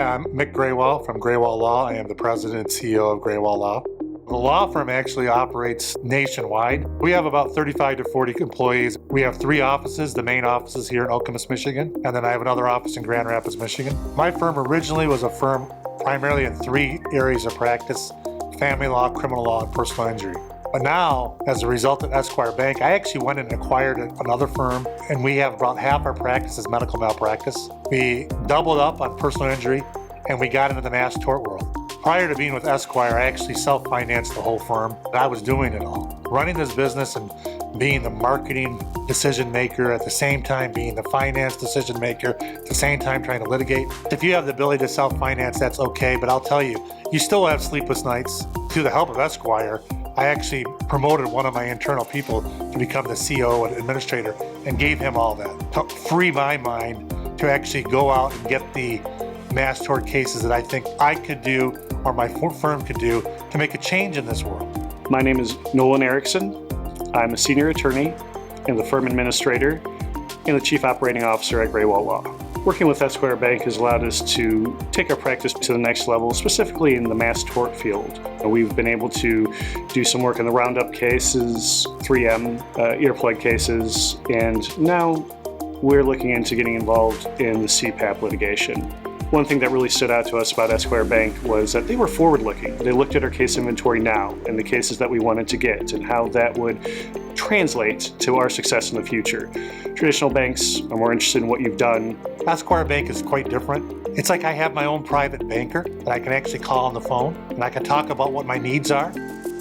I'm Mick Grewal from Grewal Law. I am the president and CEO of Grewal Law. The law firm actually operates nationwide. We have about 35 to 40 employees. We have 3 offices. The main office is here in Okemos, Michigan, and then I have another office in Grand Rapids, Michigan. My firm originally was a firm primarily in 3 areas of practice: family law, criminal law, and personal injury. But now, as a result of Esquire Bank, I actually went and acquired another firm, and we have about half our practice is medical malpractice. We doubled up on personal injury, and we got into the mass tort world. Prior to being with Esquire, I actually self-financed the whole firm. I was doing it all. Running this business and being the marketing decision maker, at the same time being the finance decision maker, at the same time trying to litigate. If you have the ability to self-finance, that's okay, but I'll tell you, you still have sleepless nights. Through the help of Esquire, I actually promoted one of my internal people to become the CEO and administrator and gave him all that to free my mind to actually go out and get the mass tort cases that I think I could do or my firm could do to make a change in this world. My name is Nolan Erickson. I'm a senior attorney and the firm administrator and the chief operating officer at Grewal Law. Working with Esquire Bank has allowed us to take our practice to the next level, specifically in the mass tort field. We've been able to do some work in the Roundup cases, 3M, earplug cases, and now we're looking into getting involved in the CPAP litigation. One thing that really stood out to us about Esquire Bank was that they were forward-looking. They looked at our case inventory now and the cases that we wanted to get and how that would translate to our success in the future. Traditional banks are more interested in what you've done. Esquire Bank is quite different. It's like I have my own private banker that I can actually call on the phone and I can talk about what my needs are.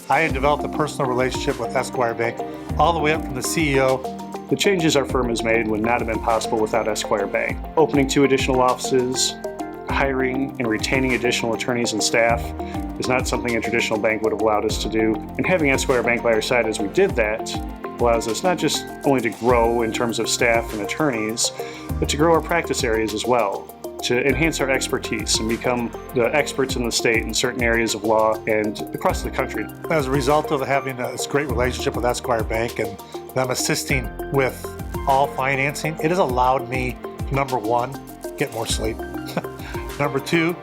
I had developed a personal relationship with Esquire Bank all the way up from the CEO. The changes our firm has made would not have been possible without Esquire Bank. Opening 2 additional offices, hiring and retaining additional attorneys and staff is not something a traditional bank would have allowed us to do. And having Esquire Bank by our side as we did that allows us not just only to grow in terms of staff and attorneys, but to grow our practice areas as well, to enhance our expertise and become the experts in the state in certain areas of law and across the country. As a result of having this great relationship with Esquire Bank and them assisting with all financing, it has allowed me, number 1, get more sleep. Number 2,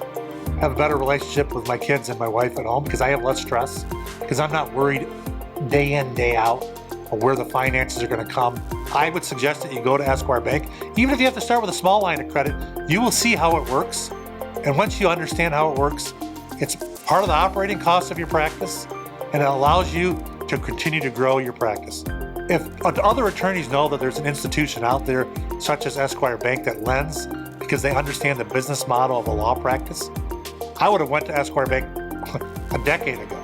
have a better relationship with my kids and my wife at home because I have less stress, because I'm not worried day in, day out of where the finances are going to come. I would suggest that you go to Esquire Bank. Even if you have to start with a small line of credit, you will see how it works. And once you understand how it works, it's part of the operating costs of your practice, and it allows you to continue to grow your practice. If other attorneys know that there's an institution out there such as Esquire Bank that lends because they understand the business model of a law practice, I would have went to Esquire Bank a decade ago.